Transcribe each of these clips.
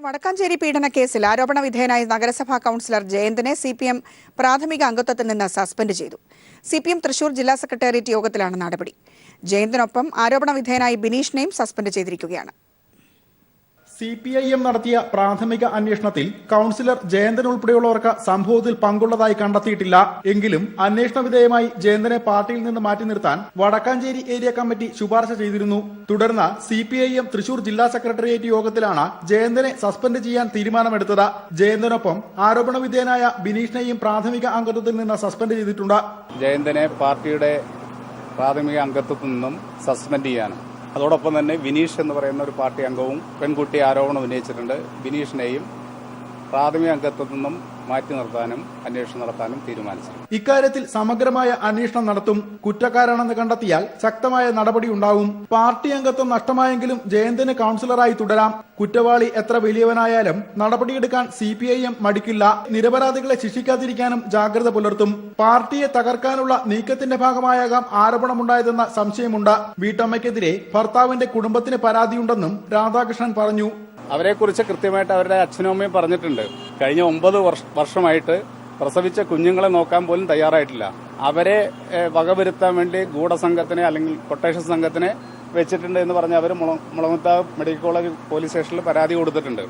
വടക്കാഞ്ചേരി പീഡന കേസിൽ ആരോപണ വിധേയനായ നഗരസഭാ കൌൺസിലർ ജയന്തിനെ സിപിഎം പ്രാഥമിക അംഗത്വത്തിൽ നിന്ന് സസ്പെൻഡ് ചെയ്തു. സിപിഎം തൃശൂർ ജില്ലാ സെക്രട്ടേറിയറ്റ് യോഗത്തിലാണ് നടപടി. ജയന്തിനൊപ്പം ആരോപണ വിധേയനായി ബിനീഷിനെയും സസ്പെൻഡ് ചെയ്തിരിക്കുകയാണ്. CPIM നടത്തിയ പ്രാഥമിക അന്വേഷണത്തിൽ കൌൺസിലർ ജയന്തൻ ഉൾപ്പെടെയുള്ളവർക്ക് സംഭവത്തിൽ പങ്കുള്ളതായി കണ്ടെത്തിയിട്ടില്ല. എങ്കിലും അന്വേഷണ വിധേയമായി ജയന്തനെ പാർട്ടിയിൽ നിന്ന് മാറ്റി നിർത്താൻ വടക്കാഞ്ചേരി ഏരിയ കമ്മിറ്റി ശുപാർശ ചെയ്തിരുന്നു. തുടർന്ന് CPIM തൃശൂർ ജില്ലാ സെക്രട്ടേറിയറ്റ് യോഗത്തിലാണ് ജയന്തനെ സസ്പെൻഡ് ചെയ്യാൻ തീരുമാനമെടുത്തത്. ജയന്തനൊപ്പം ആരോപണ വിധേയനായ ബിനീഷിനെയും പ്രാഥമിക അംഗത്വത്തിൽ നിന്ന് സസ്പെൻഡ് ചെയ്തിട്ടുണ്ട്. ജയന്തനെ പാർട്ടിയുടെ പ്രാഥമിക അംഗത്വത്തിൽ നിന്നും സസ്പെൻഡ് ചെയ്യാനും അതോടൊപ്പം തന്നെ വിനീഷ് എന്ന് പറയുന്ന ഒരു പാർട്ടി അംഗവും പെൺകുട്ടി ആരോപണം ഉന്നയിച്ചിട്ടുണ്ട്. ബിനീഷിനെയും പ്രാഥമിക അംഗത്വത്തിൽ നിന്നും മാറ്റി നിർത്താനും അന്വേഷണം നടത്താനും തീരുമാനിച്ചു. ഇക്കാര്യത്തിൽ സമഗ്രമായ അന്വേഷണം നടത്തും. കുറ്റക്കാരാണെന്ന് കണ്ടെത്തിയാൽ ശക്തമായ നടപടി ഉണ്ടാവും. പാർട്ടി അംഗത്വം നഷ്ടമായെങ്കിലും ജയന്തന് കൌൺസിലറായി തുടരാം. കുറ്റവാളി എത്ര വലിയവനായാലും നടപടിയെടുക്കാൻ CPIM മടിക്കില്ല. നിരപരാധികളെ ശിക്ഷിക്കാതിരിക്കാനും ജാഗ്രത പുലർത്തും. പാർട്ടിയെ തകർക്കാനുള്ള നീക്കത്തിന്റെ ഭാഗമായാകാം ആരോപണമുണ്ടായതെന്ന സംശയമുണ്ട്. വീട്ടമ്മയ്ക്കെതിരെ ഭർത്താവിന്റെ കുടുംബത്തിന് പരാതിയുണ്ടെന്നും രാധാകൃഷ്ണൻ പറഞ്ഞു. അവരെക്കുറിച്ച് കൃത്യമായിട്ട് അവരുടെ അച്ഛനും അമ്മയും പറഞ്ഞിട്ടുണ്ട്. കഴിഞ്ഞ 9 വർഷമായിട്ട് പ്രസവിച്ച കുഞ്ഞുങ്ങളെ നോക്കാൻ പോലും തയ്യാറായിട്ടില്ല. അവരെ വകവരുത്താൻ വേണ്ടി ഗൂഢസംഘത്തിനെ അല്ലെങ്കിൽ കൊട്ടേഷൻ സംഘത്തിനെ വെച്ചിട്ടുണ്ട് എന്ന് പറഞ്ഞ് അവർ മുളമുത്താവ് മെഡിക്കൽ കോളേജ് പോലീസ് സ്റ്റേഷനിൽ പരാതി കൊടുത്തിട്ടുണ്ട്.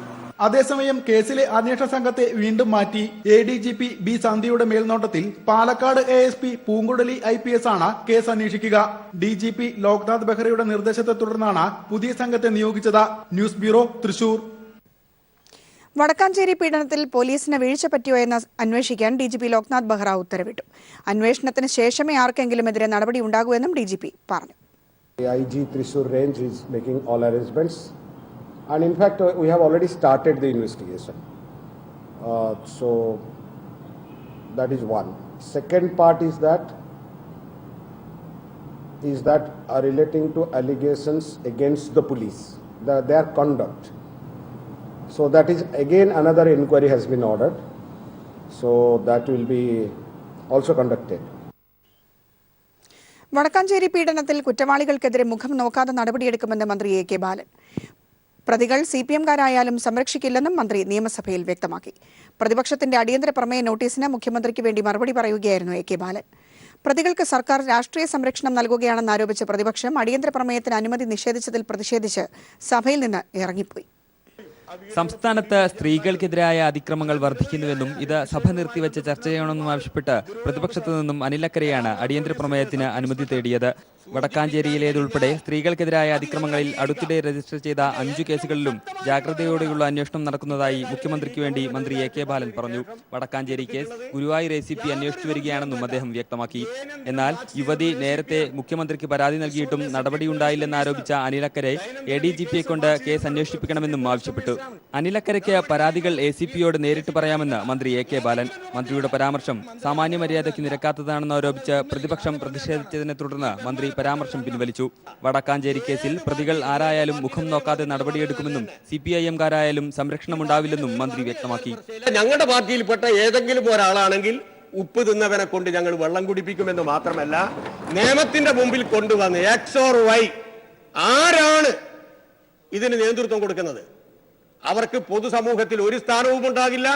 അതേസമയം കേസിലെ അന്വേഷണ സംഘത്തെ വീണ്ടും മാറ്റി. ADGP B സന്ധ്യയുടെ മേൽനോട്ടത്തിൽ പാലക്കാട് ASP പൂങ്കുഴലി IPS ആണ് കേസ് അന്വേഷിക്കുക. DGP ലോക്നാഥ് ബെഹ്റയുടെ നിർദ്ദേശത്തെ തുടർന്നാണ് പുതിയ സംഘത്തെ നിയോഗിച്ചത്. News bureau, Thrissur. വടക്കാഞ്ചേരി പീഡനത്തിൽ പോലീസിന് വീഴ്ച പറ്റിയോ എന്ന് അന്വേഷിക്കാൻ DGP ലോക്നാഥ് ബെഹ്റ ഉത്തരവിട്ടു. അന്വേഷണത്തിന് ശേഷമേ ആർക്കെങ്കിലുമെതിരെ നടപടി ഉണ്ടാകൂ എന്നും DGP പറഞ്ഞു. IG Thrissur range is making all arrangements. And in fact, we have already started the investigation. So that is one. Second part is that relating to allegations against the police, their conduct. So that is again another inquiry has been ordered. So that will be also conducted. Vadakkanchery പീഡനത്തിൽ കുറ്റവാളികൾക്കെതിരെ മുഖം നോക്കാതെ നടപടിയെടുക്കുമെന്ന് മന്ത്രി AK ബാലൻ. പ്രതികൾ CPMകാരായാലും സംരക്ഷിക്കില്ലെന്നും മന്ത്രി നിയമസഭയിൽ വ്യക്തമാക്കി. പ്രതിപക്ഷത്തിന്റെ അടിയന്തര പ്രമേയ നോട്ടീസിന് മുഖ്യമന്ത്രിക്ക് വേണ്ടി മറുപടി പറയുകയായിരുന്നു AK ബാലൻ. പ്രതികൾക്ക് സർക്കാർ രാഷ്ട്രീയ സംരക്ഷണം നൽകുകയാണെന്ന് ആരോപിച്ച പ്രതിപക്ഷം അടിയന്തര പ്രമേയത്തിന് അനുമതി നിഷേധിച്ചതിൽ പ്രതിഷേധിച്ച് സഭയിൽ നിന്ന് ഇറങ്ങിപ്പോയി. സംസ്ഥാനത്ത് സ്ത്രീകൾക്കെതിരായ അതിക്രമങ്ങൾ വർദ്ധിക്കുന്നുവെന്നും ഇത് സഭ നിർത്തിവെച്ച് ചർച്ച ചെയ്യണമെന്നും ആവശ്യപ്പെട്ട് പ്രതിപക്ഷത്തു നിന്നും അനിലക്കരയാണ് അടിയന്തര പ്രമേയത്തിന് അനുമതി തേടിയത്. വടക്കാഞ്ചേരിയിലേതുൾപ്പെടെ സ്ത്രീകൾക്കെതിരായ അതിക്രമങ്ങളിൽ അടുത്തിടെ രജിസ്റ്റർ ചെയ്ത 5 കേസുകളിലും ജാഗ്രതയോടെയുള്ള അന്വേഷണം നടക്കുന്നതായി മുഖ്യമന്ത്രിക്ക് വേണ്ടി മന്ത്രി AK ബാലൻ പറഞ്ഞു. വടക്കാഞ്ചേരി കേസ് ഗുരുവായൂർ ACP അന്വേഷിച്ചു വരികയാണെന്നും അദ്ദേഹം വ്യക്തമാക്കി. എന്നാൽ യുവതി നേരത്തെ മുഖ്യമന്ത്രിക്ക് പരാതി നൽകിയിട്ടും നടപടിയുണ്ടായില്ലെന്നാരോപിച്ച അനിലക്കരെ ADGPയെ കൊണ്ട് കേസ് അന്വേഷിപ്പിക്കണമെന്നും ആവശ്യപ്പെട്ടു. അനിലക്കരയ്ക്ക് പരാതികൾ ACPയോട് നേരിട്ട് പറയാമെന്ന് മന്ത്രി AK ബാലൻ. മന്ത്രിയുടെ പരാമർശം സാമാന്യ മര്യാദയ്ക്ക് നിരക്കാത്തതാണെന്ന് ആരോപിച്ച് പ്രതിപക്ഷം പ്രതിഷേധിച്ചതിനെ തുടർന്ന് മന്ത്രി പരാമർശം പിൻവലിച്ചു. വടക്കാഞ്ചേരി കേസിൽ പ്രതികൾ ആരായാലും മുഖം നോക്കാതെ നടപടിയെടുക്കുമെന്നും CPIMകാരായാലും സംരക്ഷണമുണ്ടാവില്ലെന്നും മന്ത്രി വ്യക്തമാക്കി. ഞങ്ങളുടെ പാർട്ടിയിൽപ്പെട്ട ഏതെങ്കിലും ഒരാളാണെങ്കിൽ ഉപ്പ് തിന്നവനെ കൊണ്ട് ഞങ്ങൾ വെള്ളം കുടിപ്പിക്കുമെന്ന് മാത്രമല്ല, നിയമത്തിന്റെ മുമ്പിൽ കൊണ്ടുവന്ന് X or Y ആരാണ് ഇതിന് നേതൃത്വം കൊടുക്കുന്നത് അവർക്ക് പൊതുസമൂഹത്തിൽ ഒരു സ്ഥാനവും ഉണ്ടാകില്ല.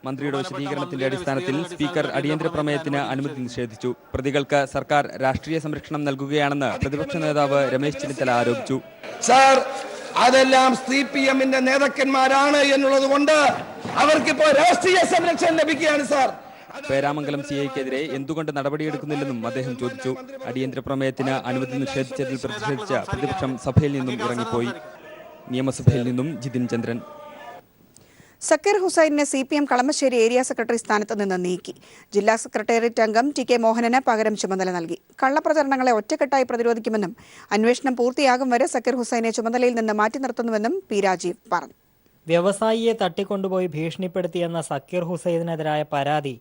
മന്ത്രിയുടെ വിശദീകരണത്തിന്റെ അടിസ്ഥാനത്തിൽ സ്പീക്കർ അടിയന്തര പ്രമേയത്തിന് അനുമതി നിഷേധിച്ചു. പ്രതികൾക്ക് സർക്കാർ രാഷ്ട്രീയ സംരക്ഷണം നൽകുകയാണെന്ന് പ്രതിപക്ഷ നേതാവ് രമേശ് ചെന്നിത്തല ആരോപിച്ചു. സാർ, അതെല്ലാം CPMന്റെ നേതാക്കന്മാരാണ് എന്നുള്ളത് കൊണ്ട് അവർക്കിപ്പോ രാഷ്ട്രീയ സംരക്ഷണം ലഭിക്കുകയാണ്. സാർ, പേരാമംഗലം CIക്കെതിരെ എന്തുകൊണ്ട് നടപടിയെടുക്കുന്നില്ലെന്നും അദ്ദേഹം ചോദിച്ചു. അടിയന്തര പ്രമേയത്തിന് അനുമതി നിഷേധിച്ചതിൽ പ്രതിഷേധിച്ച് പ്രതിപക്ഷം സഭയിൽ നിന്നും ഇറങ്ങിപ്പോയി. നിയമസഭയിൽ നിന്നും ജിതിൻ ചന്ദ്രൻ. സക്കീർ ഹുസൈനെ CPM കളമശ്ശേരി ഏരിയ സെക്രട്ടറി സ്ഥാനത്ത് നിന്ന് നീക്കി. ജില്ലാ സെക്രട്ടേറിയറ്റ് അംഗം TK മോഹനന് പകരം ചുമതല നൽകി. കള്ളപ്രചരണങ്ങളെ ഒറ്റക്കെട്ടായി പ്രതിരോധിക്കുമെന്നും അന്വേഷണം പൂർത്തിയാകും വരെ സക്കീർ ഹുസൈനെ ചുമതലയിൽ നിന്ന് മാറ്റി നിർത്തുന്നുവെന്നും P രാജീവ് പറഞ്ഞു. വ്യവസായിയെ തട്ടിക്കൊണ്ടുപോയി ഭീഷണിപ്പെടുത്തിയെന്ന സക്കീർ ഹുസൈനെതിരായ പരാതി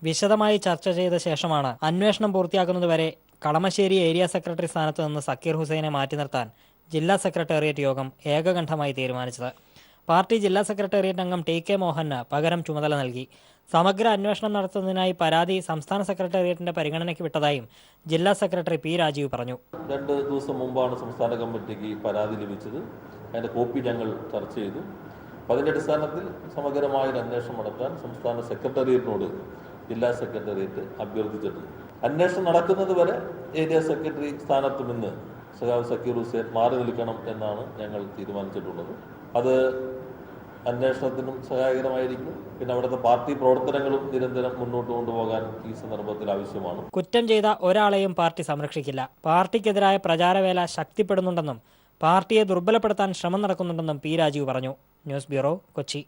വിശദമായി ചർച്ച ചെയ്ത ശേഷമാണ് അന്വേഷണം പൂർത്തിയാക്കുന്നതുവരെ കളമശ്ശേരി ഏരിയ സെക്രട്ടറി സ്ഥാനത്ത് നിന്ന് സക്കീർ ഹുസൈനെ മാറ്റി നിർത്താൻ ജില്ലാ സെക്രട്ടേറിയറ്റ് യോഗം ഏകകണ്ഠമായി തീരുമാനിച്ചത്. പാർട്ടി ജില്ലാ സെക്രട്ടേറിയറ്റ് അംഗം TK മോഹന് പകരം ചുമതല നൽകി. സമഗ്ര അന്വേഷണം നടത്തുന്നതിനായി പരാതി സംസ്ഥാന സെക്രട്ടേറിയറ്റിന്റെ പരിഗണനയ്ക്ക് വിട്ടതായും ജില്ലാ സെക്രട്ടറി P രാജീവ് പറഞ്ഞു. 2 ദിവസം മുമ്പാണ് സംസ്ഥാന കമ്മിറ്റിക്ക് പരാതി ലഭിച്ചത്. അതിന്റെ കോപ്പി ഞങ്ങൾ ചർച്ച ചെയ്തു. അപ്പോൾ അതിൻ്റെ അടിസ്ഥാനത്തിൽ സമഗ്രമായൊരു അന്വേഷണം നടത്താൻ സംസ്ഥാന സെക്രട്ടേറിയറ്റിനോട് ജില്ലാ സെക്രട്ടേറിയറ്റ് അഭ്യർത്ഥിച്ചിട്ടുണ്ട്. അന്വേഷണം നടക്കുന്നത് വരെ ഏരിയ സെക്രട്ടറി സ്ഥാനത്ത് നിന്ന് സഖാവ് സക്കീർ ഹുസൈൻ മാറി നിൽക്കണം എന്നാണ് ഞങ്ങൾ തീരുമാനിച്ചിട്ടുള്ളത്. അത് അന്വേഷണത്തിനും സഹായകരമായിരിക്കും. പിന്നെ അവിടുത്തെ പാർട്ടി പ്രവർത്തനങ്ങളും നിരന്തരം മുന്നോട്ട് കൊണ്ടുപോകാൻ ഈ സന്ദർഭത്തിൽ ആവശ്യമാണ്. കുറ്റം ചെയ്ത ഒരാളെയും പാർട്ടി സംരക്ഷിക്കില്ല. പാർട്ടിക്കെതിരായ പ്രചാരവേല ശക്തിപ്പെടുന്നുണ്ടെന്നും പാർട്ടിയെ ദുർബലപ്പെടുത്താൻ ശ്രമം നടക്കുന്നുണ്ടെന്നും പി രാജീവ് പറഞ്ഞു. News bureau, Kochi.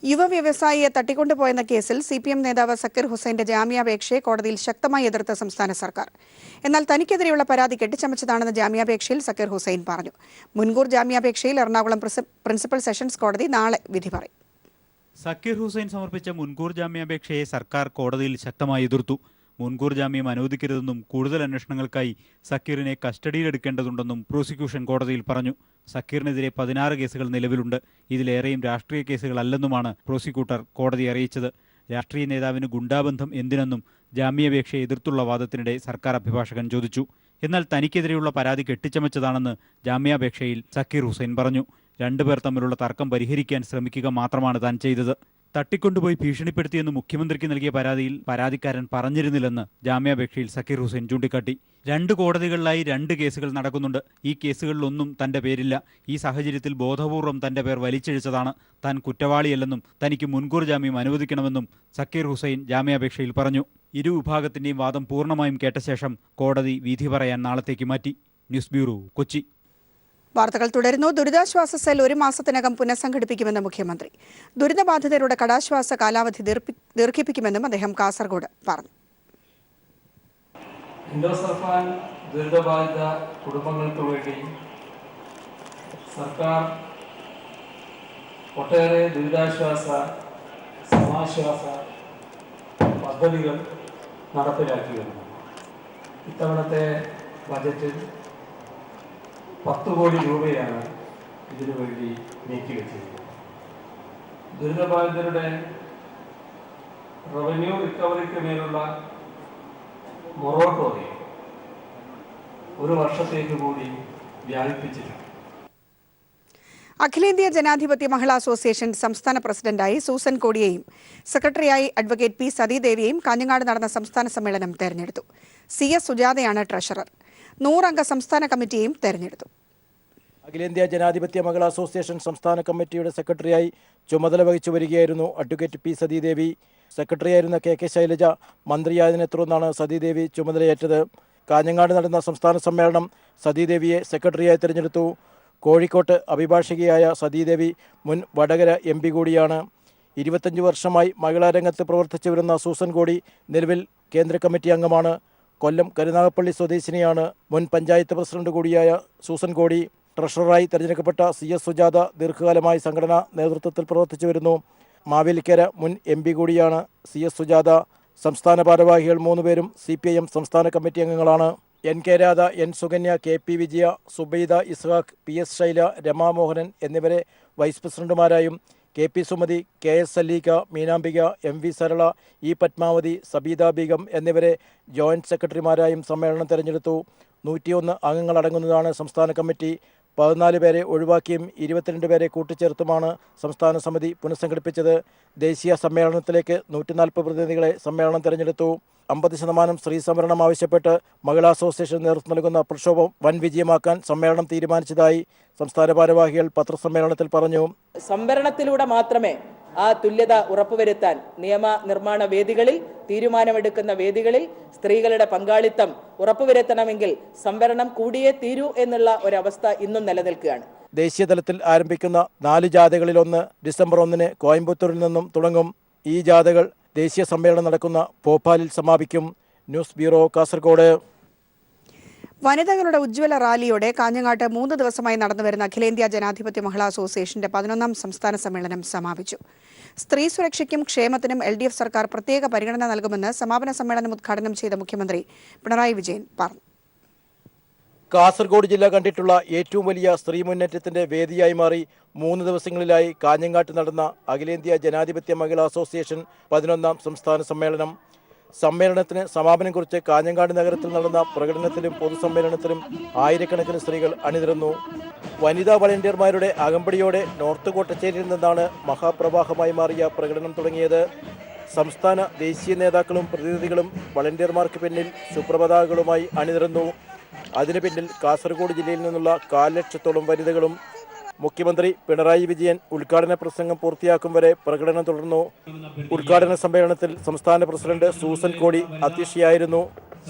യുവ വ്യവസായിയെ തട്ടിക്കൊണ്ടുപോയെന്ന കേസിൽ CPM നേതാവ് സക്കീർ ഹുസൈന്റെ ജാമ്യാപേക്ഷയെ കോടതിയിൽ ശക്തമായി എതിർത്ത സംസ്ഥാന സർക്കാർ. എന്നാൽ തനിക്കെതിരെയുള്ള പരാതി കെട്ടിച്ചമച്ചതാണെന്ന് ജാമ്യാപേക്ഷയിൽ സക്കീർ ഹുസൈൻ പറഞ്ഞു. മുൻകൂർ ജാമ്യാപേക്ഷയിൽ എറണാകുളം പ്രിൻസിപ്പൽ സെഷൻസ് കോടതി നാളെ വിധി പറയും. സക്കീർ ഹുസൈൻ സമർപ്പിച്ച മുൻകൂർ ജാമ്യാപേക്ഷയെ സർക്കാർ കോടതിയിൽ ശക്തമായി എതിർത്തു. മുൻകൂർ ജാമ്യം അനുവദിക്കരുതെന്നും കൂടുതൽ അന്വേഷണങ്ങൾക്കായി സക്കീറിനെ കസ്റ്റഡിയിലെടുക്കേണ്ടതുണ്ടെന്നും പ്രോസിക്യൂഷൻ കോടതിയിൽ പറഞ്ഞു. സക്കീറിനെതിരെ 16 കേസുകൾ നിലവിലുണ്ട്. ഇതിലേറെയും രാഷ്ട്രീയ കേസുകളല്ലെന്നുമാണ് പ്രോസിക്യൂട്ടർ കോടതിയെ അറിയിച്ചത്. രാഷ്ട്രീയ നേതാവിന് ഗുണ്ടാബന്ധം എന്തിനെന്നും ജാമ്യാപേക്ഷയെ എതിർത്തുള്ള വാദത്തിനിടെ സർക്കാർ അഭിഭാഷകൻ ചോദിച്ചു. എന്നാൽ തനിക്കെതിരെയുള്ള പരാതി കെട്ടിച്ചമച്ചതാണെന്ന് ജാമ്യാപേക്ഷയിൽ സക്കീർ ഹുസൈൻ പറഞ്ഞു. രണ്ടുപേർ തമ്മിലുള്ള തർക്കം പരിഹരിക്കാൻ ശ്രമിക്കുക മാത്രമാണ് താൻ ചെയ്തത്. തട്ടിക്കൊണ്ടുപോയി ഭീഷണിപ്പെടുത്തിയെന്ന് മുഖ്യമന്ത്രിക്ക് നൽകിയ പരാതിയിൽ പരാതിക്കാരൻ പറഞ്ഞിരുന്നില്ലെന്ന് ജാമ്യാപേക്ഷയിൽ സക്കീർ ഹുസൈൻ ചൂണ്ടിക്കാട്ടി. 2 കോടതികളിലായി 2 കേസുകൾ നടക്കുന്നുണ്ട്. ഈ കേസുകളിലൊന്നും തന്റെ പേരില്ല. ഈ സാഹചര്യത്തിൽ ബോധപൂർവം തന്റെ പേർ വലിച്ചിഴച്ചതാണ്. താൻ കുറ്റവാളിയല്ലെന്നും തനിക്ക് മുൻകൂർ ജാമ്യം അനുവദിക്കണമെന്നും സക്കീർ ഹുസൈൻ ജാമ്യാപേക്ഷയിൽ പറഞ്ഞു. ഇരുവിഭാഗത്തിന്റെയും വാദം പൂർണ്ണമായും കേട്ട ശേഷം കോടതി വിധി പറയാൻ നാളത്തേക്ക് മാറ്റി. News bureau, Kochi. വാർത്തകൾ തുടരുന്നു. ദുരിതാശ്വാസ സെൽ 1 മാസത്തിനകം പുനഃസംഘടിപ്പിക്കുമെന്ന് മുഖ്യമന്ത്രി. ദുരിതബാധിതരുടെ കടാശ്വാസ കാലാവധി ദീർഘിപ്പിക്കുമെന്നും അദ്ദേഹം കാസർഗോഡ് പറഞ്ഞു. ഇൻഡോസൾഫാൻ ദുരിതബാധിത കുടുംബങ്ങൾക്ക് വേണ്ടി സർക്കാർ ഒട്ടേറെ ദുരിതാശ്വാസ സമാശ്വാസ പദ്ധതികൾ നടപ്പിലാക്കി വരുന്നു. ഇത്തവണത്തെ ബജറ്റിൽ 10 കോടി രൂപയാണ് ഇതിനു വേണ്ടി നീക്കിവെച്ചിരിക്കുന്നത്. ദുരിതബാധിതരുടെ റവന്യൂ റിക്കവറിക്ക് മേലുള്ള മൊറട്ടോറിയം 1 വർഷത്തേക്ക് കൂടി വ്യാപിപ്പിച്ചിട്ടുണ്ട്. അഖിലേന്ത്യാ ജനാധിപത്യ മഹിളാ അസോസിയേഷൻ സംസ്ഥാന പ്രസിഡന്റായി സൂസൻ കോടിയെയും സെക്രട്ടറിയായി അഡ്വക്കേറ്റ് പി സതീദേവിയെയും കാഞ്ഞങ്ങാട് നടന്ന സംസ്ഥാന സമ്മേളനം തെരഞ്ഞെടുത്തു. CS സുജാതയാണ് treasurer. 100 അംഗ സംസ്ഥാന കമ്മിറ്റിയെയും തെരഞ്ഞെടുത്തു. അഖിലേന്ത്യാ ജനാധിപത്യ മഹിളാ അസോസിയേഷൻ സംസ്ഥാന കമ്മിറ്റിയുടെ സെക്രട്ടറിയായി ചുമതല വഹിച്ചു വരികയായിരുന്നു അഡ്വക്കേറ്റ് പി സതീദേവി. സെക്രട്ടറിയായിരുന്ന KK ശൈലജ മന്ത്രിയായതിനെ തുടർന്നാണ് സതീദേവി ചുമതലയേറ്റത്. കാഞ്ഞങ്ങാട് നടന്ന സംസ്ഥാന സമ്മേളനം സതീദേവിയെ സെക്രട്ടറിയായി തിരഞ്ഞെടുത്തു. കോഴിക്കോട്ട് അഭിഭാഷകയായ സതീദേവി മുൻ വടകര MP കൂടിയാണ്. 25 വർഷമായി മഹിളാ രംഗത്ത് പ്രവർത്തിച്ചു വരുന്ന സൂസൻ കോടി നിലവിൽ കേന്ദ്ര കമ്മിറ്റി അംഗമാണ്. കൊല്ലം കരുനാഗപ്പള്ളി സ്വദേശിനിയാണ്. മുൻ പഞ്ചായത്ത് പ്രസിഡന്റ് കൂടിയായ സൂസൻ കോടി. ട്രഷററായി തെരഞ്ഞെടുക്കപ്പെട്ട CS സുജാത ദീർഘകാലമായി സംഘടനാ നേതൃത്വത്തിൽ പ്രവർത്തിച്ചു വരുന്നു. മാവേലിക്കര മുൻ MP കൂടിയാണ് CS സുജാത. സംസ്ഥാന ഭാരവാഹികൾ 3 പേരും CPIM സംസ്ഥാന കമ്മിറ്റി അംഗങ്ങളാണ്. NK Radha, N Sukanya, KP വിജയ, സുബൈദ ഇസ്ഹാഖ്, PS ശൈല, രമാമോഹനൻ എന്നിവരെ വൈസ് പ്രസിഡന്റുമാരായും KP Sumathi, KS Saleeka, Meenambika, MV Sarala, E Padmavathi, Sabeeda Begum എന്നിവരെ ജോയിന്റ് സെക്രട്ടറിമാരായും സമ്മേളനം തെരഞ്ഞെടുത്തു. 101 അംഗങ്ങളടങ്ങുന്നതാണ് സംസ്ഥാന കമ്മിറ്റി. 14 പേരെ ഒഴിവാക്കിയും 22 പേരെ കൂട്ടിച്ചേർത്തുമാണ് സംസ്ഥാന സമിതി പുനഃസംഘടിപ്പിച്ചത്. ദേശീയ സമ്മേളനത്തിലേക്ക് 140 പ്രതിനിധികളെ സമ്മേളനം തെരഞ്ഞെടുത്തു. 50% സ്ത്രീ സംവരണം ആവശ്യപ്പെട്ട് മഹിളാ അസോസിയേഷൻ നേതൃത്വം നൽകുന്ന പ്രക്ഷോഭം വൻ വിജയമാക്കാൻ സമ്മേളനം തീരുമാനിച്ചതായി സംസ്ഥാന ഭാരവാഹികൾ പത്രസമ്മേളനത്തിൽ പറഞ്ഞു. സംവരണത്തിലൂടെ മാത്രമേ ആ തുല്യത ഉറപ്പുവരുത്താൻ നിയമ നിർമ്മാണ വേദികളിൽ, തീരുമാനമെടുക്കുന്ന വേദികളിൽ സ്ത്രീകളുടെ പങ്കാളിത്തം ഉറപ്പുവരുത്തണമെങ്കിൽ സംവരണം കൂടിയേ തീരൂ എന്നുള്ള ഒരവസ്ഥ ഇന്നും നിലനിൽക്കുകയാണ്. ദേശീയ തലത്തിൽ ആരംഭിക്കുന്ന 4 ജാഥകളിലൊന്ന് ഡിസംബർ 1 കോയമ്പത്തൂരിൽ നിന്നും തുടങ്ങും. ഈ ജാഥകൾ ദേശീയ സമ്മേളനം നടക്കുന്ന ഭോപ്പാലിൽ സമാപിക്കും. News bureau, Kasaragod. വനിതകളുടെ ഉജ്ജ്വല റാലിയോടെ കാഞ്ഞങ്ങാട്ട് 3 ദിവസമായി നടന്നുവരുന്ന അഖിലേന്ത്യാ ജനാധിപത്യ മഹിളാ അസോസിയേഷന്റെ 11ാം സംസ്ഥാന സമ്മേളനം സമാപിച്ചു. സ്ത്രീ സുരക്ഷയ്ക്കും ക്ഷേമത്തിനും LDF സർക്കാർ പ്രത്യേക പരിഗണന നൽകുമെന്ന് സമാപന സമ്മേളനം ഉദ്ഘാടനം ചെയ്ത മുഖ്യമന്ത്രി പിണറായി വിജയൻ പറഞ്ഞു. കാസർഗോഡ് ജില്ല കണ്ടിട്ടുള്ള ഏറ്റവും വലിയ സ്ത്രീ മുന്നേറ്റത്തിന്റെ വേദിയായി മാറി 3 ദിവസങ്ങളിലായി കാഞ്ഞങ്ങാട്ട് നടന്ന അഖിലേന്ത്യാ ജനാധിപത്യ മഹിളാ അസോസിയേഷൻ 11ാം സംസ്ഥാന സമ്മേളനം. സമ്മേളനത്തിന് സമാപനം കുറിച്ച് കാഞ്ഞങ്ങാട് നഗരത്തിൽ നടന്ന പ്രകടനത്തിലും പൊതുസമ്മേളനത്തിലും ആയിരക്കണക്കിന് സ്ത്രീകൾ അണിനിരന്നു. വനിതാ വളണ്ടിയർമാരുടെ അകമ്പടിയോടെ നോർത്ത് കോട്ടച്ചേരിയിൽ നിന്നാണ് മഹാപ്രവാഹമായി മാറിയ പ്രകടനം തുടങ്ങിയത്. സംസ്ഥാന ദേശീയ നേതാക്കളും പ്രതിനിധികളും വളണ്ടിയർമാർക്ക് പിന്നിൽ സുപ്രഭാതങ്ങളുമായി അണിനിരന്നു. അതിനു പിന്നിൽ കാസർഗോഡ് ജില്ലയിൽ നിന്നുള്ള 1.25 ലക്ഷത്തോളം വനിതകളും. മുഖ്യമന്ത്രി പിണറായി വിജയൻ ഉദ്ഘാടന പ്രസംഗം പൂർത്തിയാക്കും വരെ പ്രകടനം തുടർന്നു. ഉദ്ഘാടന സമ്മേളനത്തിൽ സംസ്ഥാന പ്രസിഡന്റ് സൂസൻ കോടി അധ്യക്ഷയായിരുന്നു.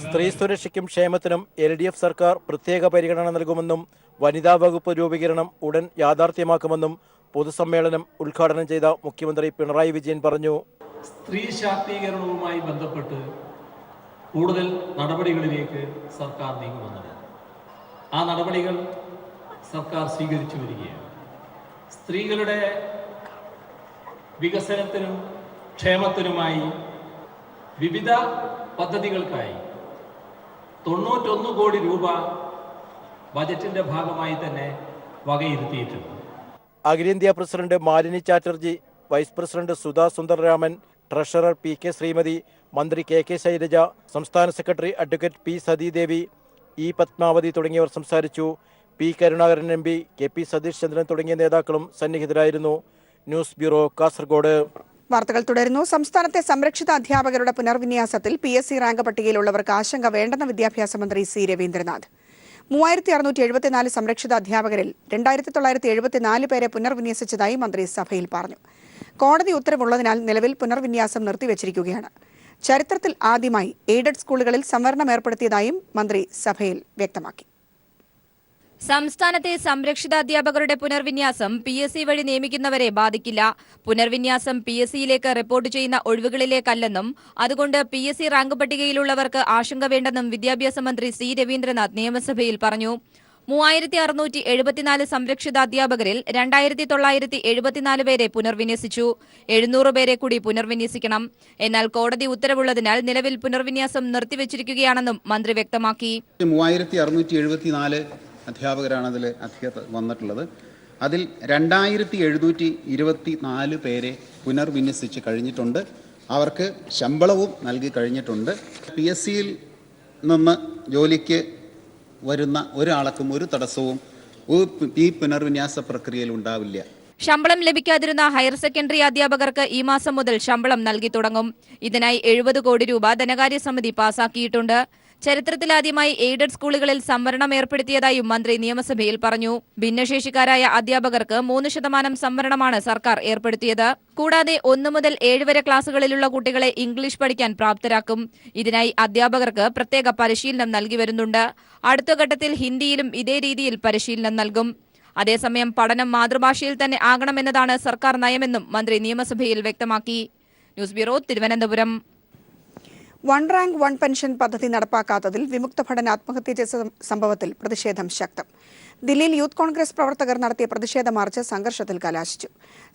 സ്ത്രീ സുരക്ഷയ്ക്കും ക്ഷേമത്തിനും LDF സർക്കാർ പ്രത്യേക പരിഗണന നൽകുമെന്നും വനിതാ വകുപ്പ് രൂപീകരണം ഉടൻ യാഥാർത്ഥ്യമാക്കുമെന്നും പൊതുസമ്മേളനം ഉദ്ഘാടനം ചെയ്ത മുഖ്യമന്ത്രി പിണറായി വിജയൻ പറഞ്ഞു. സ്ത്രീ ശാക്തീകരണവുമായി ബന്ധപ്പെട്ട് കൂടുതൽ നടപടികളിലേക്ക് സർക്കാർ നീങ്ങുമെന്നത് ആ നടപടികൾ സർക്കാർ സ്വീകരിച്ചു വരികയാണ്. സ്ത്രീകളുടെ വികസനത്തിനും ക്ഷേമത്തിനുമായി വിവിധ പദ്ധതികൾക്കായി 91 കോടി രൂപ ബജറ്റിന്റെ ഭാഗമായി തന്നെ വകയിരുത്തിയിട്ടുണ്ട്. അഖിലേന്ത്യാ president Malini Chatterjee, vice president Sudha Sundararaman, treasurer PK Sreemathi, മന്ത്രി KK ശൈലജ, സംസ്ഥാന secretary advocate P Sathidevi, E Padmavathi തുടങ്ങിയവർ സംസാരിച്ചു. P Karunakaran MP, KP Satheesh Chandran തുടങ്ങിയ നേതാക്കളും സന്നിഹിതരായിരുന്നു. News bureau, Kasaragod. വാർത്തകൾ തുടരുന്നു. സംസ്ഥാനത്തെ സംരക്ഷിത അധ്യാപകരുടെ പുനർവിന്യാസത്തിൽ PSC റാങ്ക് പട്ടികയിലുള്ളവർക്ക് ആശങ്ക വേണ്ടെന്ന് വിദ്യാഭ്യാസ മന്ത്രി C രവീന്ദ്രനാഥ്. 3674 സംരക്ഷിത അധ്യാപകരിൽ 2974 പേരെ പുനർവിന്യസിച്ചതായി മന്ത്രി സഭയിൽ പറഞ്ഞു. കോടതി ഉത്തരവുള്ളതിനാൽ നിലവിൽ പുനർവിന്യാസം നിർത്തിവച്ചിരിക്കുകയാണ്. ചരിത്രത്തിൽ ആദ്യമായി എയ്ഡഡ് സ്കൂളുകളിൽ സംവരണം ഏർപ്പെടുത്തിയതായും മന്ത്രി സഭയിൽ വ്യക്തമാക്കി. സംസ്ഥാനത്തെ സംരക്ഷിത അധ്യാപകരുടെ പുനർവിന്യാസം PSC വഴി നിയമിക്കുന്നവരെ ബാധിക്കില്ല. പുനർവിന്യാസം PSCയിലേക്ക് റിപ്പോർട്ട് ചെയ്യുന്ന ഒഴിവുകളിലേക്കല്ലെന്നും അതുകൊണ്ട് PSC റാങ്ക് പട്ടികയിലുള്ളവർക്ക് ആശങ്ക വേണ്ടെന്നും വിദ്യാഭ്യാസ മന്ത്രി C രവീന്ദ്രനാഥ് നിയമസഭയിൽ പറഞ്ഞു. 3674 സംരക്ഷിത അധ്യാപകരിൽ 2974 പേരെ പുനർവിന്യസിച്ചു. 700 പേരെ കൂടി പുനർവിന്യസിക്കണം. എന്നാൽ കോടതി ഉത്തരവുള്ളതിനാൽ നിലവിൽ പുനർവിന്യാസം നിർത്തിവച്ചിരിക്കുകയാണെന്നും മന്ത്രി വ്യക്തമാക്കി. 3674 അധ്യാപകരാണ് അതിൽ വന്നിട്ടുള്ളത്. അതിൽ 2724 പേരെ പുനർവിന്യസിച്ച് കഴിഞ്ഞിട്ടുണ്ട്. അവർക്ക് ശമ്പളവും നൽകി കഴിഞ്ഞിട്ടുണ്ട്. PSCയിൽ നിന്ന് ജോലിക്ക് വരുന്ന ഒരാൾക്കും ഒരു തടസ്സവും ഈ പുനർവിന്യാസ പ്രക്രിയയിൽ ഉണ്ടാവില്ല. ശമ്പളം ലഭിക്കാതിരുന്ന ഹയർ സെക്കൻഡറി അധ്യാപകർക്ക് ഈ മാസം മുതൽ ശമ്പളം നൽകി തുടങ്ങും. ഇതിനായി 70 കോടി രൂപ ധനകാര്യ സമിതി പാസാക്കിയിട്ടുണ്ട്. ചരിത്രത്തിലാദ്യമായി എയ്ഡഡ് സ്കൂളുകളിൽ സംവരണം ഏർപ്പെടുത്തിയതായും മന്ത്രി നിയമസഭയിൽ പറഞ്ഞു. ഭിന്നശേഷിക്കാരായ അധ്യാപകർക്ക് 3% സംവരണമാണ് സർക്കാർ ഏർപ്പെടുത്തിയത്. കൂടാതെ 1 മുതൽ 7 വരെ ക്ലാസുകളിലുള്ള കുട്ടികളെ ഇംഗ്ലീഷ് പഠിക്കാൻ പ്രാപ്തരാക്കും. ഇതിനായി അധ്യാപകർക്ക് പ്രത്യേക പരിശീലനം നൽകി വരുന്നുണ്ട്. അടുത്ത ഘട്ടത്തിൽ ഹിന്ദിയിലും ഇതേ രീതിയിൽ പരിശീലനം നൽകും. അതേസമയം പഠനം മാതൃഭാഷയിൽ തന്നെ ആകണമെന്നതാണ് സർക്കാർ നയമെന്നും മന്ത്രി നിയമസഭയിൽ വ്യക്തമാക്കി. News bureau, Thiruvananthapuram. 1 rank 1 pension പദ്ധതി നടപ്പാക്കാത്തതിൽ വിമുക്ത ഭടൻ ആത്മഹത്യ ചെയ്ത സംഭവത്തിൽ പ്രതിഷേധം ശക്തം. ദില്ലിയിൽ യൂത്ത് കോൺഗ്രസ് പ്രവർത്തകർ നടത്തിയ പ്രതിഷേധ മാർച്ച് സംഘർഷത്തിൽ കലാശിച്ചു.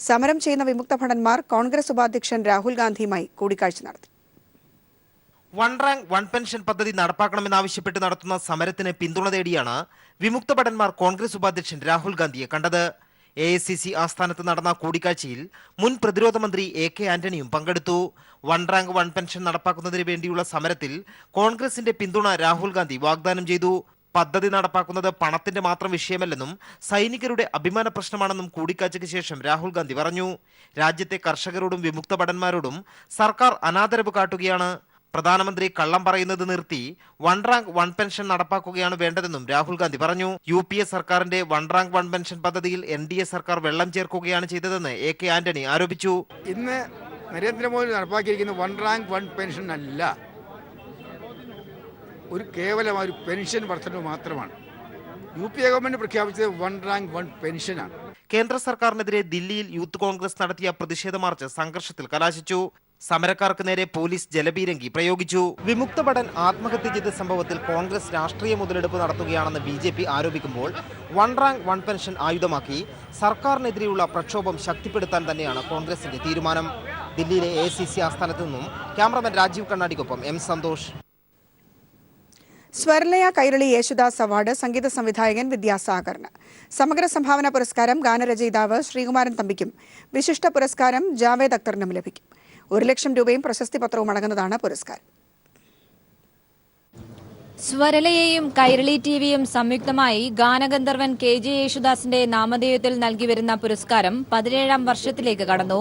സമരം ചെയ്യുന്ന വിമുക്ത ഭടന്മാർ കോൺഗ്രസ് ഉപാധ്യക്ഷൻ രാഹുൽ ഗാന്ധിയുമായി കൂടിക്കാഴ്ച നടത്തി. 1 റാങ്ക് 1 പെൻഷൻ പദ്ധതി നടപ്പാക്കണമെന്നാവശ്യപ്പെട്ട് നടത്തുന്ന സമരത്തിന് പിന്തുണ തേടിയാണ് വിമുക്ത ഭടന്മാർ കോൺഗ്രസ് ഉപാധ്യക്ഷൻ രാഹുൽ ഗാന്ധിയെ കണ്ടത്. AICC ആസ്ഥാനത്ത് നടന്ന കൂടിക്കാഴ്ചയിൽ മുൻ പ്രതിരോധ മന്ത്രി AK ആന്റണിയും പങ്കെടുത്തു. 1 റാങ്ക് 1 പെൻഷൻ നടപ്പാക്കുന്നതിന് വേണ്ടിയുള്ള സമരത്തിൽ കോൺഗ്രസിന്റെ പിന്തുണ രാഹുൽ ഗാന്ധി വാഗ്ദാനം ചെയ്തു. പദ്ധതി നടപ്പാക്കുന്നത് പണത്തിന്റെ മാത്രം വിഷയമല്ലെന്നും സൈനികരുടെ അഭിമാന പ്രശ്നമാണെന്നും കൂടിക്കാഴ്ചയ്ക്ക് ശേഷം രാഹുൽ ഗാന്ധി പറഞ്ഞു. രാജ്യത്തെ കർഷകരോടും വിമുക്ത ഭടന്മാരോടും സർക്കാർ അനാദരവ് കാട്ടുകയാണ്. പ്രധാനമന്ത്രി കള്ളം പറയുന്നത് നിർത്തി 1 റാങ്ക് 1 പെൻഷൻ നടപ്പാക്കുകയാണ് വേണ്ടതെന്നും രാഹുൽ ഗാന്ധി പറഞ്ഞു. UPA സർക്കാരിന്റെ 1 റാങ്ക് 1 പെൻഷൻ പദ്ധതിയിൽ NDA സർക്കാർ വെള്ളം ചേർക്കുകയാണ് ചെയ്തതെന്ന് AK ആന്റണി ആരോപിച്ചു. ഇന്ന് നരേന്ദ്രമോദി നടപ്പാക്കിയിരിക്കുന്ന 1 റാങ്ക് 1 പെൻഷൻ അല്ല, കേവലം ഒരു പെൻഷൻ വർധനവ് മാത്രമാണ്. UPA ഗവൺമെന്റ് പ്രഖ്യാപിച്ചത് 1 റാങ്ക് 1 പെൻഷനാണ്. കേന്ദ്ര സർക്കാരിനെതിരെ ദില്ലിയിൽ യൂത്ത് കോൺഗ്രസ് നടത്തിയ പ്രതിഷേധ മാർച്ച് സംഘർഷത്തിൽ കലാശിച്ചു. സമരക്കാർക്ക് നേരെ പോലീസ് ജലപീരങ്കി പ്രയോഗിച്ചു. വിമുക്ത ഭടൻ ആത്മഹത്യ ചെയ്ത സംഭവത്തിൽ കോൺഗ്രസ് രാഷ്ട്രീയ മുതലെടുപ്പ് നടത്തുകയാണെന്ന് BJP ആരോപിക്കുമ്പോൾ 1 റാങ്ക് 1 പെൻഷൻ ആയുധമാക്കി സർക്കാരിനെതിരെയുള്ള പ്രക്ഷോഭം ശക്തിപ്പെടുത്താൻ തന്നെയാണ് കോൺഗ്രസിന്റെ തീരുമാനം. ദില്ലിയിലെ AICC ആസ്ഥാനത്ത് നിന്നും cameraman Rajeev കണ്ണാടിക്കൊപ്പം M Santhosh. സ്വരലയ Kairali Yesudas award സംഗീത സംവിധായകൻ വിദ്യാസാഗറിന്. സമഗ്ര സംഭാവന പുരസ്കാരം ഗാനരചയിതാവ് ശ്രീകുമാരൻ തമ്പിക്കും വിശിഷ്ട പുരസ്കാരം ജാവേദ് അക്തറിനും ലഭിക്കും. 1 ലക്ഷം രൂപയും പ്രശസ്തി പത്രവും അടങ്ങുന്നതാണ് പുരസ്കാരം. സ്വരലയെയും കൈരളി ടിവിയും സംയുക്തമായി ഗാനഗന്ധർവൻ KJ യേശുദാസിന്റെ നാമധേയത്തിൽ നൽകി വരുന്ന പുരസ്കാരം 17ാം വർഷത്തിലേക്ക് കടന്നു.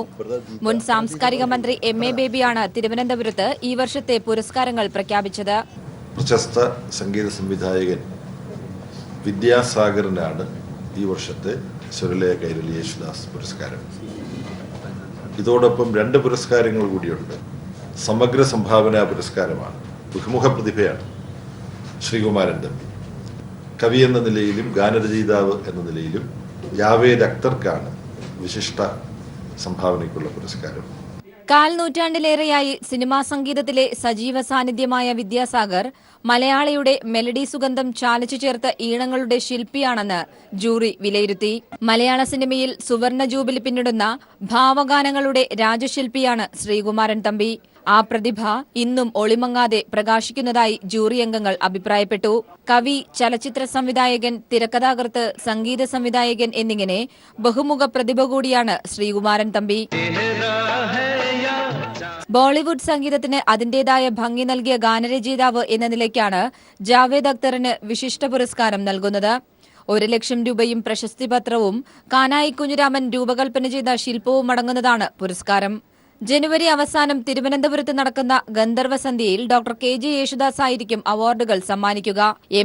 മുൻ സാംസ്കാരിക മന്ത്രി MA ബേബിയാണ് തിരുവനന്തപുരത്ത് ഈ വർഷത്തെ പുരസ്കാരങ്ങൾ പ്രഖ്യാപിച്ചത്. പ്രശസ്ത സംഗീത സംവിധായകൻ വിദ്യാസാഗറിനാണ് ഈ വർഷത്തെ സ്വരലയ കൈരളി യേശുദാസ് പുരസ്കാരം. ഇതോടൊപ്പം 2 പുരസ്കാരങ്ങൾ കൂടിയുണ്ട്. സമഗ്ര സംഭാവന പുരസ്കാരമാണ്. ബഹുമുഖ പ്രതിഭയാണ് ശ്രീകുമാരൻ തമ്പി. കവി എന്ന നിലയിലും ഗാനരചയിതാവ് എന്ന നിലയിലും ജാവേദ് അക്തർക്കാണ് വിശിഷ്ട സംഭാവനയ്ക്കുള്ള പുരസ്കാരം. 1/4 നൂറ്റാണ്ടിലേറെയായി സിനിമാ സംഗീതത്തിലെ സജീവ സാന്നിധ്യമായ വിദ്യാസാഗർ മലയാളിയുടെ മെലഡി സുഗന്ധം ചാലിച്ചു ചേർത്ത ഈണങ്ങളുടെ ശില്പിയാണെന്ന് ജൂറി വിലയിരുത്തി. മലയാള സിനിമയിൽ സുവർണ ജൂബിലി പിന്നിടുന്ന ഭാവഗാനങ്ങളുടെ രാജശില്പിയാണ് ശ്രീകുമാരൻ തമ്പി. ആ പ്രതിഭ ഇന്നും ഒളിമങ്ങാതെ പ്രകാശിക്കുന്നതായി ജൂറി അംഗങ്ങൾ അഭിപ്രായപ്പെട്ടു. കവി, ചലച്ചിത്ര സംവിധായകൻ, തിരക്കഥാകൃത്ത്, സംഗീത സംവിധായകൻ എന്നിങ്ങനെ ബഹുമുഖ പ്രതിഭ കൂടിയാണ് ശ്രീകുമാരൻ തമ്പി. ബോളിവുഡ് സംഗീതത്തിന് അതിന്റേതായ ഭംഗി നൽകിയ ഗാനരചയിതാവ് എന്ന നിലയ്ക്കാണ് ജാവേദ് അക്തറിന് വിശിഷ്ട പുരസ്കാരം നൽകുന്നത്. 1 ലക്ഷം രൂപയും പ്രശസ്തി പത്രവും കാനായി കുഞ്ഞിരാമൻ രൂപകൽപ്പന ചെയ്ത ശില്പവും അടങ്ങുന്നതാണ് പുരസ്കാരം. ജനുവരി അവസാനം തിരുവനന്തപുരത്ത് നടക്കുന്ന ഗന്ധർവസന്ധ്യയിൽ ഡോക്ടർ KJ യേശുദാസ് ആയിരിക്കും അവാർഡുകൾ സമ്മാനിക്കുക.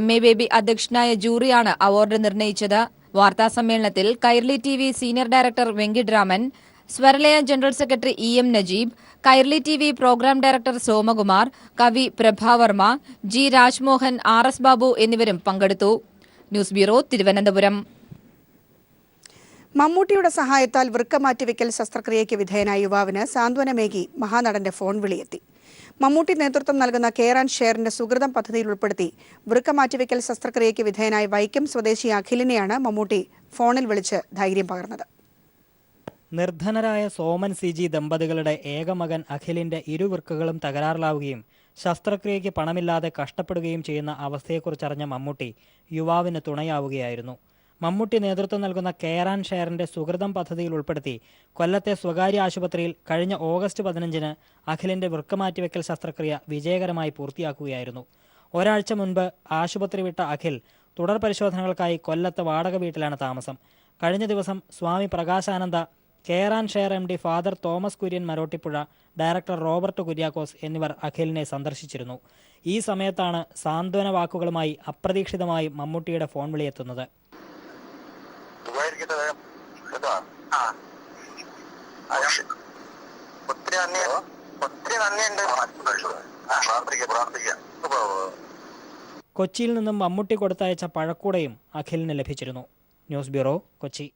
MA ബേബി അധ്യക്ഷനായ ജൂറിയാണ് അവാർഡ് നിർണയിച്ചത്. വാർത്താസമ്മേളനത്തിൽ Kairali TV senior director Venkittaraman, Swaralaya general secretary EM Najeeb, Kairali TV programme director Somakumar, കവി പ്രഭാവർമ്മ, G രാജ്മോഹൻ, RS ബാബു എന്നിവരും പങ്കെടുത്തു. News bureau, Thiruvananthapuram. മമ്മൂട്ടിയുടെ സഹായത്താൽ വൃക്ക മാറ്റിവെക്കൽ ശസ്ത്രക്രിയയ്ക്ക് വിധേയനായ യുവാവിന് സാന്ത്വനമേകി മഹാനടന്റെ ഫോൺ വിളിയെത്തി. മമ്മൂട്ടി നേതൃത്വം നൽകുന്ന കെയർ ആൻഡ് ഷെയറിന്റെ സുഹൃതം പദ്ധതിയിൽ ഉൾപ്പെടുത്തി വൃക്ക മാറ്റിവെക്കൽ ശസ്ത്രക്രിയയ്ക്ക് വിധേയനായ വൈക്കം സ്വദേശി അഖിലിനെയാണ് മമ്മൂട്ടി ഫോണിൽ വിളിച്ച് ധൈര്യം പകർന്നത്. നിർധനരായ സോമൻ CG ദമ്പതികളുടെ ഏക മകൻ അഖിലിന്റെ ഇരുവൃക്കകളും തകരാറിലാവുകയും ശസ്ത്രക്രിയയ്ക്ക് പണമില്ലാതെ കഷ്ടപ്പെടുകയും ചെയ്യുന്ന അവസ്ഥയെക്കുറിച്ചറിഞ്ഞ മമ്മൂട്ടി യുവാവിന് തുണയാവുകയായിരുന്നു. മമ്മൂട്ടി നേതൃത്വം നൽകുന്ന കെയർ ആൻഡ് ഷെയറിന്റെ സുഹൃതം പദ്ധതിയിൽ ഉൾപ്പെടുത്തി കൊല്ലത്തെ സ്വകാര്യ ആശുപത്രിയിൽ കഴിഞ്ഞ ഓഗസ്റ്റ് 15-ന് അഖിലിന്റെ വൃക്ക മാറ്റിവെക്കൽ ശസ്ത്രക്രിയ വിജയകരമായി പൂർത്തിയാക്കുകയായിരുന്നു. ഒരാഴ്ച മുൻപ് ആശുപത്രി വിട്ട അഖിൽ തുടർ പരിശോധനകൾക്കായി കൊല്ലത്ത് വാടക വീട്ടിലാണ് താമസം. കഴിഞ്ഞ ദിവസം Swami Prakashananda, care and share MD father Thomas Kurian Marottippuzha, director Robert Kuriakose എന്നിവർ അഖിലിനെ സന്ദർശിച്ചിരുന്നു. ഈ സമയത്താണ് സാന്ത്വന വാക്കുകളുമായി അപ്രതീക്ഷിതമായി മമ്മൂട്ടിയുടെ ഫോൺ വിളിയെത്തുന്നത്. കൊച്ചിയിൽ നിന്നും മമ്മൂട്ടി കൊടുത്തയച്ച പഴക്കൂടയും അഖിലിന് ലഭിച്ചിരുന്നു. News bureau, Kochi.